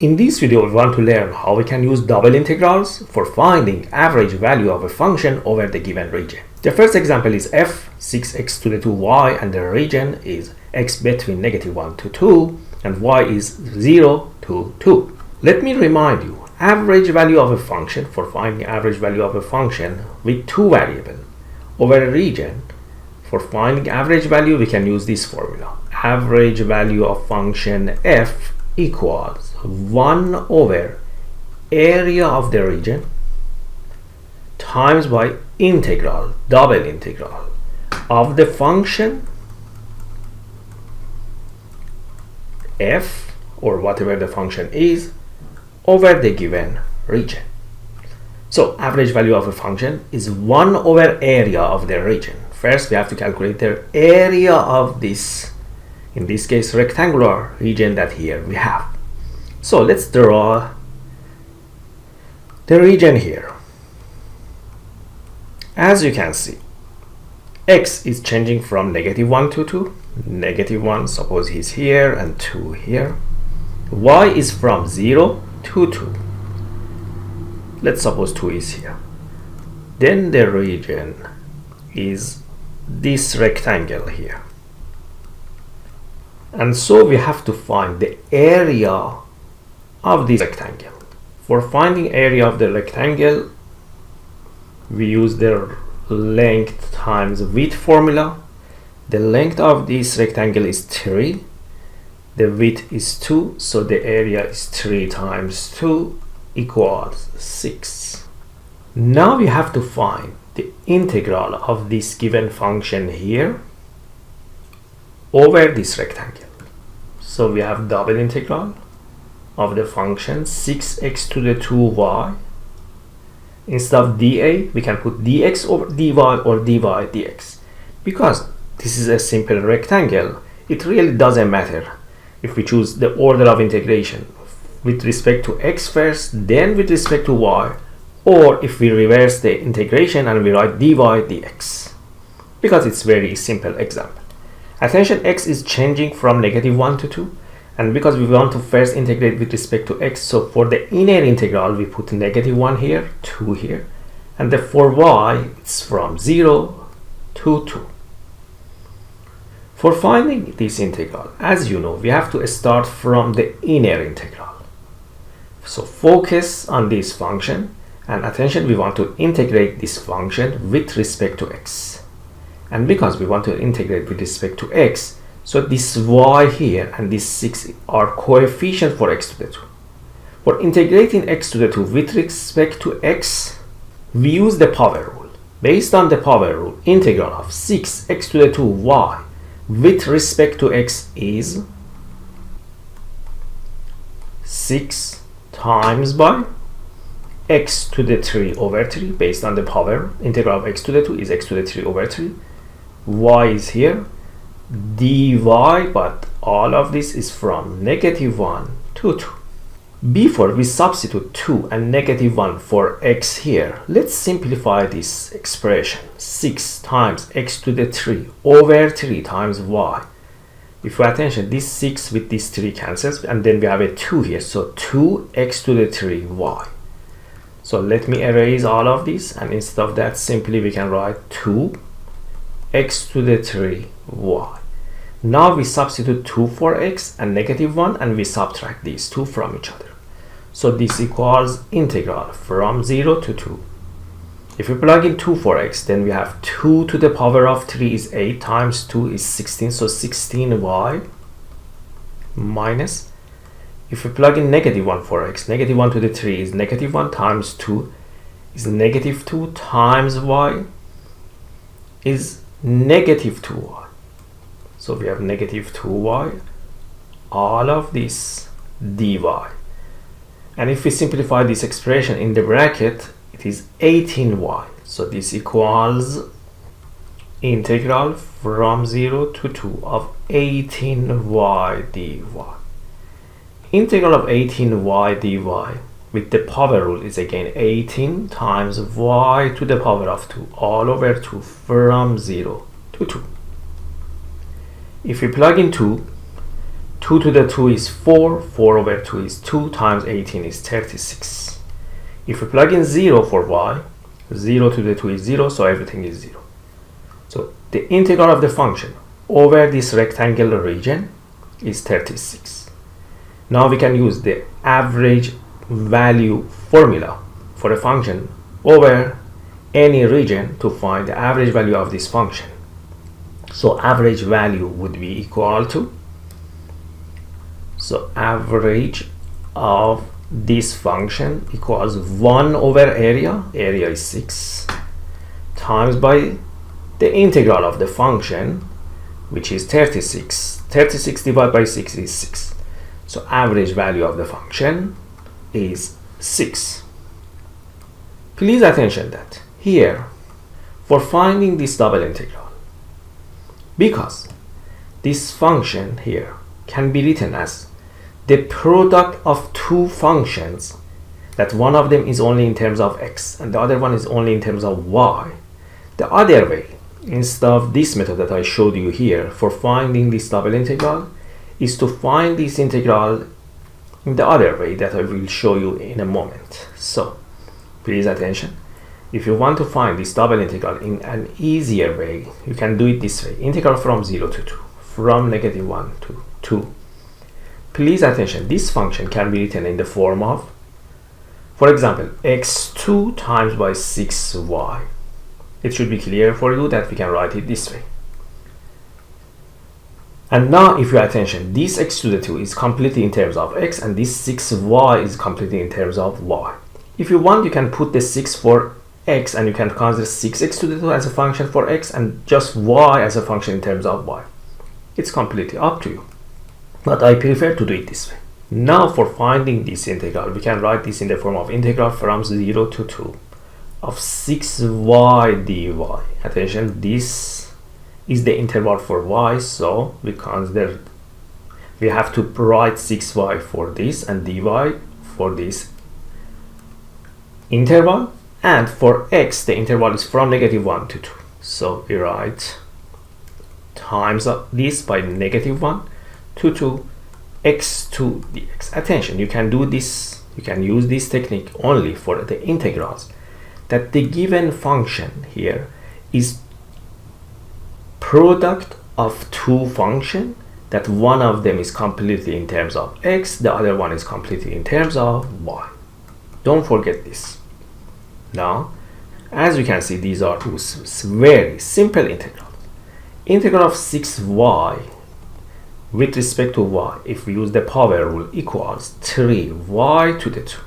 In this video, we want to learn how we can use double integrals for finding average value of a function over the given region. The first example is f 6x to the 2y, and the region is x between -1 to 2 and y is 0 to 2. Let me remind you, average value of a function, for finding average value of a function with two variables over a region, for finding average value we can use this formula. Average value of function f equals 1 over area of the region times by integral, double integral of the function f, or whatever the function is, over the given region. So average value of a function is 1 over area of the region. First we have to calculate the area of this, in this case, rectangular region that here we have. So let's draw the region here. As you can see, x is changing from -1 to 2. -1, suppose he's here, and 2 here. Y is from 0 to 2. Let's suppose 2 is here. Then the region is this rectangle here. And so we have to find the area of this rectangle. For finding area of the rectangle, we use the length times width formula. The length of this rectangle is 3. The width is 2, so the area is 3 times 2 equals 6. Now we have to find the integral of this given function here over this rectangle. So we have double integral of the function 6x to the 2y. Instead of dA, we can put dx over dy or dy dx. Because this is a simple rectangle, it really doesn't matter if we choose the order of integration with respect to x first, then with respect to y, or if we reverse the integration and we write dy dx, because it's very simple example. Attention, x is changing from -1 to 2, and because we want to first integrate with respect to x, so for the inner integral we put -1 here, 2 here, and for y it's from 0 to 2. For finding this integral, as you know, we have to start from the inner integral. So focus on this function, and attention, we want to integrate this function with respect to x. And because we want to integrate with respect to x, so this y here and this 6 are coefficient for x to the 2. For integrating x to the 2 with respect to x, we use the power rule. Based on the power rule, integral of 6x to the 2y with respect to x is 6 times by x to the 3 over 3. Based on the power, integral of x to the 2 is x to the 3 over 3. Y is here, dy, but all of this is from -1 to 2. Before we substitute 2 and -1 for x here, let's simplify this expression. 6 times x to the 3 over 3 times y. If you pay attention, this 6 with this 3 cancels, and then we have a 2 here, so 2x to the 3y. So let me erase all of this, and instead of that, simply we can write 2x to the 3y. Now we substitute 2 for x and -1, and we subtract these two from each other. So this equals integral from 0 to 2. If we plug in 2 for x, then we have 2 to the power of 3 is 8 times 2 is 16, so 16y minus, if we plug in -1 for x, -1 to the 3 is -1 times 2 is -2 times y is -2y. So we have -2y, all of this dy. And if we simplify this expression in the bracket, it is 18y. So this equals integral from 0 to 2 of 18y dy. Integral of 18y dy with the power rule is again 18 times y to the power of 2 all over 2 from 0 to 2. If we plug in 2 2 to the 2 is 4, 4 over 2 is 2, times 18 is 36. If we plug in 0 for y, 0 to the 2 is 0, so everything is 0. So the integral of the function over this rectangular region is 36. Now we can use the average value formula for a function over any region to find the average value of this function. So average value would be equal to, so average of this function equals 1 over area is 6, times by the integral of the function, which is 36. 36 divided by 6 is 6. So average value of the function is 6. Please attention that here, for finding this double integral, because this function here can be written as the product of two functions, that one of them is only in terms of x and the other one is only in terms of y. The other way, instead of this method that I showed you here for finding this double integral, is to find this integral in the other way that I will show you in a moment. So please attention, if you want to find this double integral in an easier way, you can do it this way: integral from 0 to 2, from -1 to 2. Please attention, this function can be written in the form of, for example, x2 times by 6y. It should be clear for you that we can write it this way. And now if you attention, this x to the 2 is completely in terms of x and this 6y is completely in terms of y. If you want, you can put the 6 for x and you can consider 6x to the 2 as a function for x and just y as a function in terms of y. It's completely up to you, but I prefer to do it this way. Now for finding this integral, we can write this in the form of integral from 0 to 2 of 6y dy. Attention, this is the interval for y, so we have to write 6y for this and dy for this interval, and for x the interval is from -1 to 2, so we write times this by -1 to 2 x2 dx. Attention, you can do this, you can use this technique only for the integrals that the given function here is product of two functions, that one of them is completely in terms of x, the other one is completely in terms of y. Don't forget this. Now, as you can see, these are two very simple integrals. Integral of 6y with respect to y, if we use the power rule, equals 3y to the 2,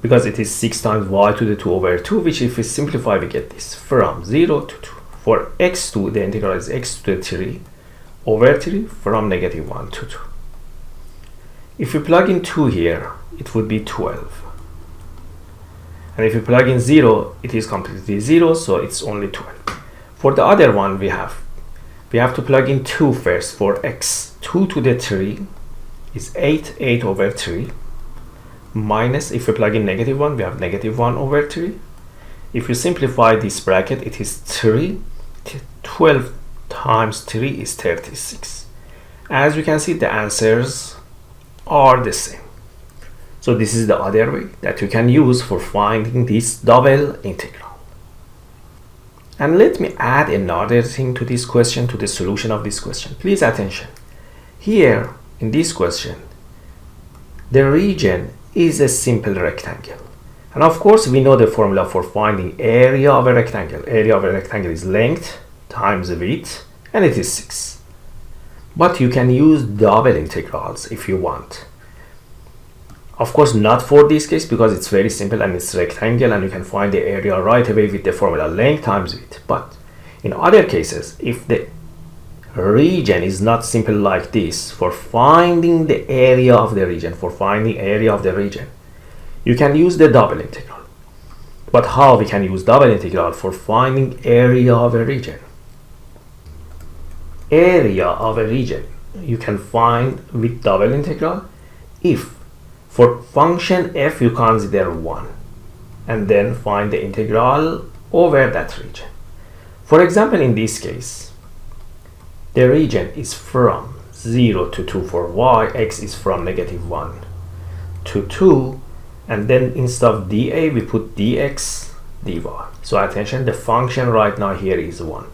because it is 6 times y to the 2 over 2, which if we simplify we get this from 0 to 2. For x2 the integral is x to the 3 over 3 from -1 to 2. If you plug in 2 here, it would be 12. And if you plug in 0, it is completely 0, so it's only 12. For the other one, we have to plug in 2 first for x. 2 to the 3 is 8 over 3, minus, if we plug in -1, we have -1 over 3. If you simplify this bracket, it is 3. 12 times 3 is 36. As you can see, the answers are the same. So this is the other way that you can use for finding this double integral. And let me add another thing to this question, to the solution of this question. Please attention. Here in this question, the region is a simple rectangle. And of course, we know the formula for finding area of a rectangle. Area of a rectangle is length times width, and it is 6. But you can use double integrals if you want. Of course, not for this case, because it's very simple and it's rectangle and you can find the area right away with the formula length times width. But in other cases, if the region is not simple like this, for finding the area of the region, you can use the double integral. But how we can use double integral for finding area of a region? Area of a region you can find with double integral if for function f you consider 1 and then find the integral over that region. For example, in this case, the region is from 0 to 2 for y, x is from -1 to 2, and then instead of dA we put dx dy. So attention, the function right now here is 1.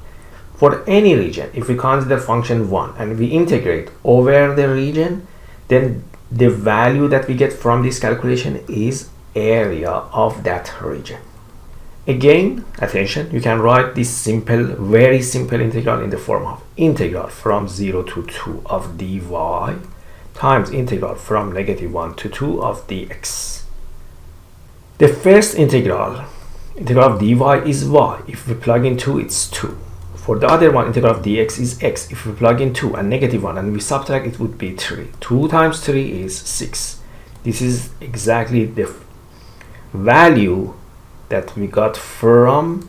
For any region, if we consider function 1 and we integrate over the region, then the value that we get from this calculation is area of that region. Again, attention, you can write this simple, very simple integral in the form of integral from 0 to 2 of dy times integral from -1 to 2 of dx. The first integral of dy is y. If we plug in 2, it's 2. For the other one, integral of dx is x. If we plug in 2 and -1 and we subtract, it would be 3. 2 times 3 is 6. This is exactly the value that we got from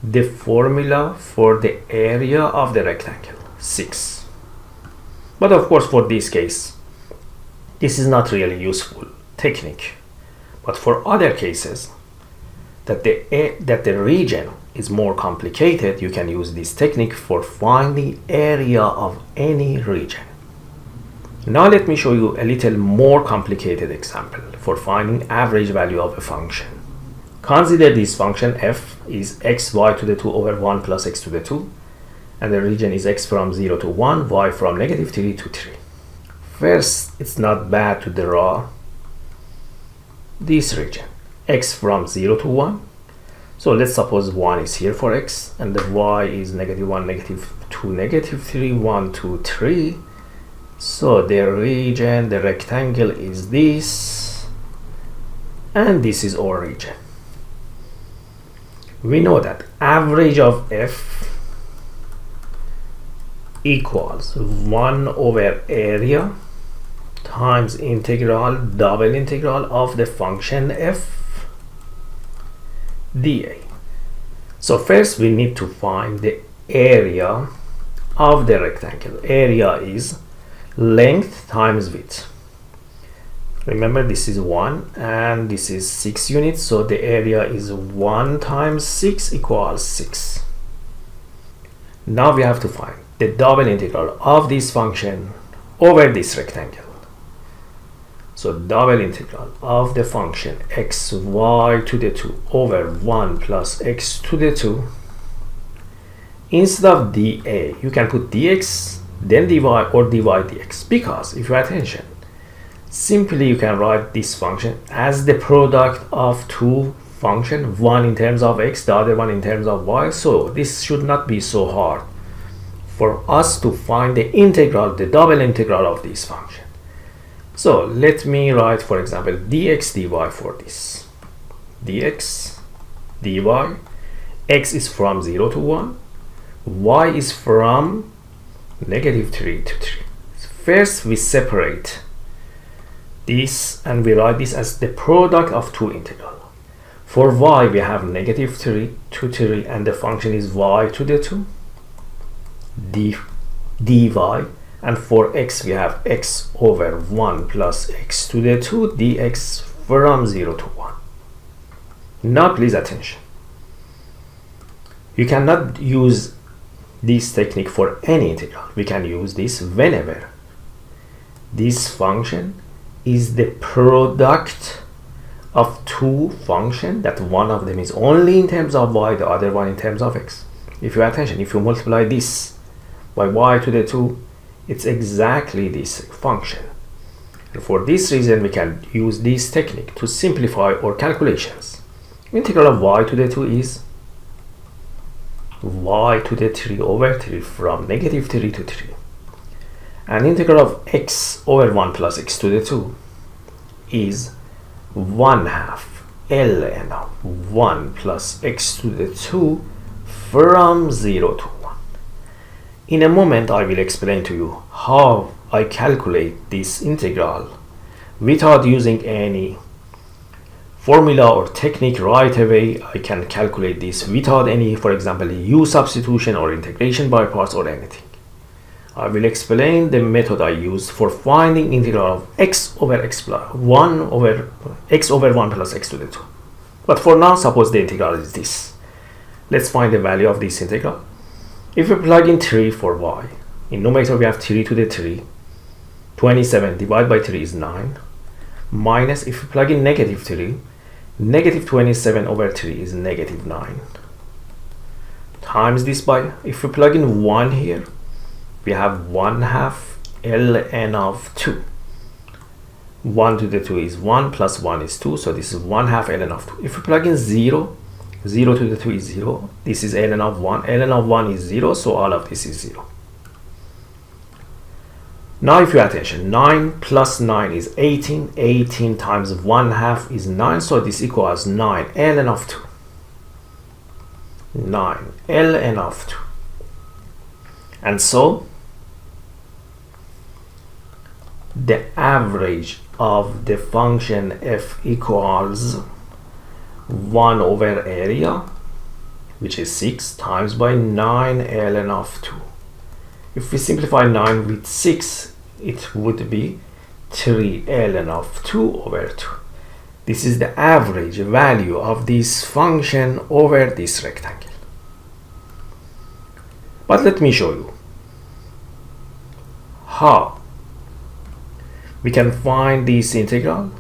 the formula for the area of the rectangle, 6. But of course, for this case, this is not really useful technique. But for other cases that the region is more complicated, you can use this technique for finding area of any region. Now let me show you a little more complicated example for finding average value of a function. Consider this function f is xy to the 2 over 1 plus x to the 2, and the region is x from 0 to 1, y from -3 to 3. First, it's not bad to draw this region, x from 0 to 1. So let's suppose 1 is here for x, and the y is -1, -2, -3, 1, 2, 3. So the region, the rectangle is this, and this is our region. We know that average of f equals 1 over area times integral, double integral of the function f dA. So first we need to find the area of the rectangle. Area is length times width. Remember, this is 1 and this is 6 units, so the area is 1 times 6 equals 6. Now we have to find the double integral of this function over this rectangle. So double integral of the function xy to the 2 over 1 plus x to the 2. Instead of dA, you can put dx, then dy, or dy dx, because if you pay attention, simply you can write this function as the product of two functions, one in terms of x, the other one in terms of y. So this should not be so hard for us to find the integral, the double integral of this function. So let me write, for example, dx dy for this. Dx dy, x is from 0 to 1, y is from -3 to 3. First we separate this and we write this as the product of two integrals. For y we have -3 to 3 and the function is y to the 2 dy, and for x we have x over 1 plus x to the 2 dx from 0 to 1. Now please attention, you cannot use this technique for any integral. We can use this whenever this function is the product of two functions, that one of them is only in terms of y, the other one in terms of x. If you pay attention, if you multiply this by y to the 2, it's exactly this function. And for this reason, we can use this technique to simplify our calculations. Integral of y to the 2 is y to the 3 over 3 from -3 to 3. And integral of x over 1 plus x to the 2 is 1/2 ln of 1 plus x to the 2 from 0 to 1. In a moment, I will explain to you how I calculate this integral without using any formula or technique right away. I can calculate this without any, for example, u substitution or integration by parts or anything. I will explain the method I use for finding integral of x over x plus 1 over x over 1 plus x to the 2. But for now, suppose the integral is this. Let's find the value of this integral. If we plug in 3 for y, In numerator we have 3 to the 3. 27 divided by 3 is 9. Minus, if we plug in negative 3, negative 27 over 3 is negative 9. Times this by, if we plug in 1 here, we have 1/2 ln of 2. 1 to the 2 is 1 plus 1 is 2, so this is 1/2 ln of 2. If we plug in 0, 0 to the 2 is 0. This is ln of 1. ln of 1 is 0, so all of this is 0. Now if you pay attention, 9 plus 9 is 18. 18 times 1/2 is 9, so this equals 9 ln of 2. 9 ln of 2. And so the average of the function f equals 1 over area, which is 6, times by 9 ln of 2. If we simplify 9 with 6, it would be 3 ln of 2 over 2. This is the average value of this function over this rectangle. But let me show you how we can find this integral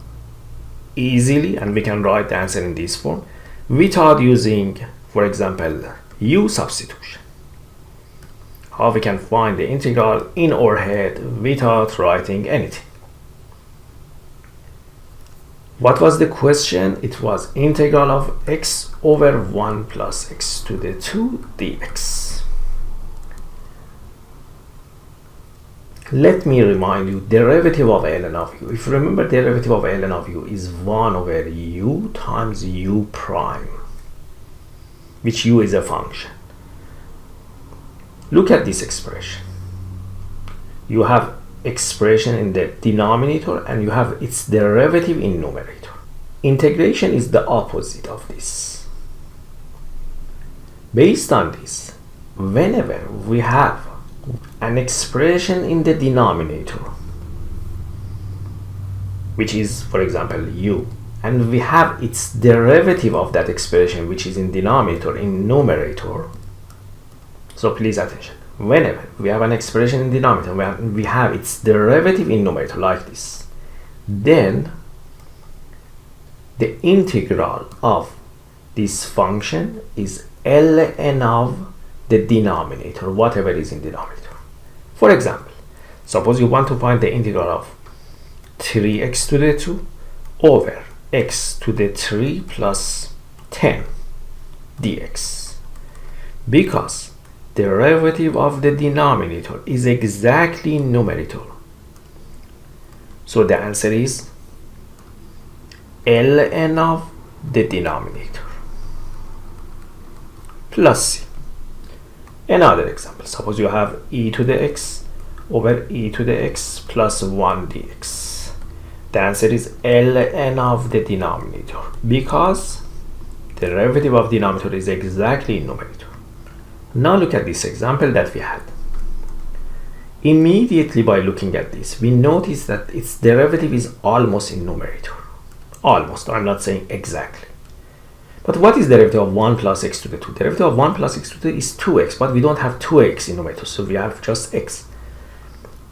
easily, and we can write the answer in this form without using, for example, u substitution. How we can find the integral in our head without writing anything. What was the question? It was integral of x over 1 plus x to the 2 dx. Let me remind you, derivative of ln of u. If you remember, derivative of ln of u is 1 over u times u prime, which u is a function. Look at this expression. You have expression in the denominator and you have its derivative in numerator. Integration is the opposite of this. Based on this, whenever we have an expression in the denominator, which is, for example, u, and we have its derivative of that expression, which is in denominator, in numerator. So please attention. Whenever we have an expression in denominator, we have its derivative in numerator like this, then the integral of this function is ln of the denominator, whatever is in denominator. For example, suppose you want to find the integral of 3x to the 2 over x to the 3 plus 10 dx. Because derivative of the denominator is exactly numerator, so the answer is ln of the denominator plus c. Another example, suppose you have e to the x over e to the x plus 1 dx. The answer is ln of the denominator, because the derivative of denominator is exactly numerator. Now look at this example that we had. Immediately by looking at this, we notice that its derivative is almost in numerator. Almost, I'm not saying exactly. But what is derivative of 1 plus x to the 2? Derivative of 1 plus x to the 2 is 2x, but we don't have 2x in numerator, so we have just x.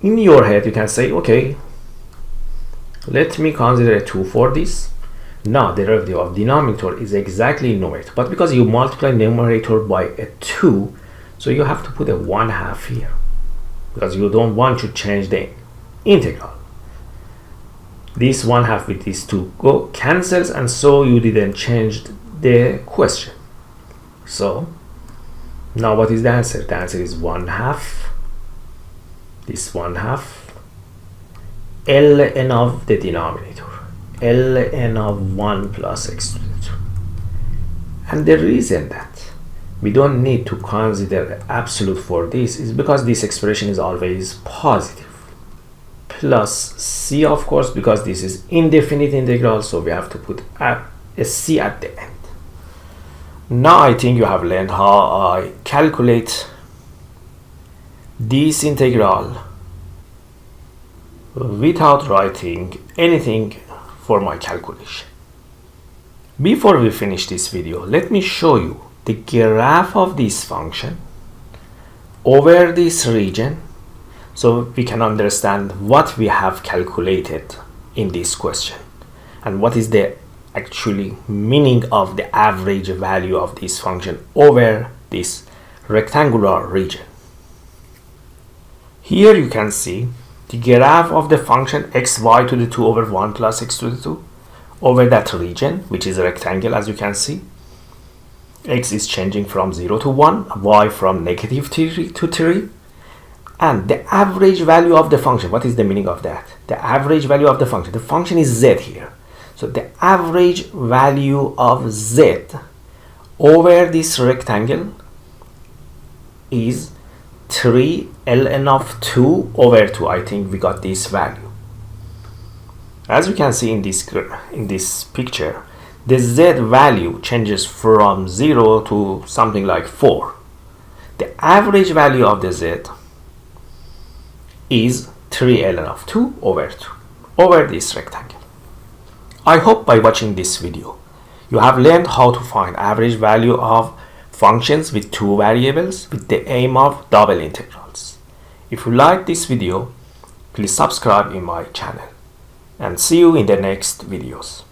In your head, you can say, okay, let me consider a 2 for this. Now, the derivative of denominator is exactly in numerator, but because you multiply numerator by a 2, so you have to put a 1/2 here, because you don't want to change the integral. This 1/2 with these 2 go cancels, and so you didn't change the question. So now what is the answer? The answer is 1/2, this 1/2 ln of the denominator, ln of 1 plus x to the 2. And the reason that we don't need to consider absolute for this is because this expression is always positive, plus c, of course, because this is indefinite integral, so we have to put a c at the end. Now I think you have learned how I calculate this integral without writing anything for my calculation. Before we finish this video, let me show you the graph of this function over this region so we can understand what we have calculated in this question and what is the actually meaning of the average value of this function over this rectangular region. Here you can see the graph of the function xy to the 2 over 1 plus x to the 2 over that region, which is a rectangle. As you can see, x is changing from 0 to 1, y from negative 3 to 3, and the average value of the function. What is the meaning of that? The average value of the function is z here. So the average value of z over this rectangle is 3 ln of 2 over 2. I think we got this value. As you can see in this picture, the z value changes from 0 to something like 4. The average value of the z is 3 ln of 2 over 2 over this rectangle. I hope by watching this video you have learned how to find average value of functions with two variables with the aim of double integrals. If you like this video, please subscribe in my channel, and see you in the next videos.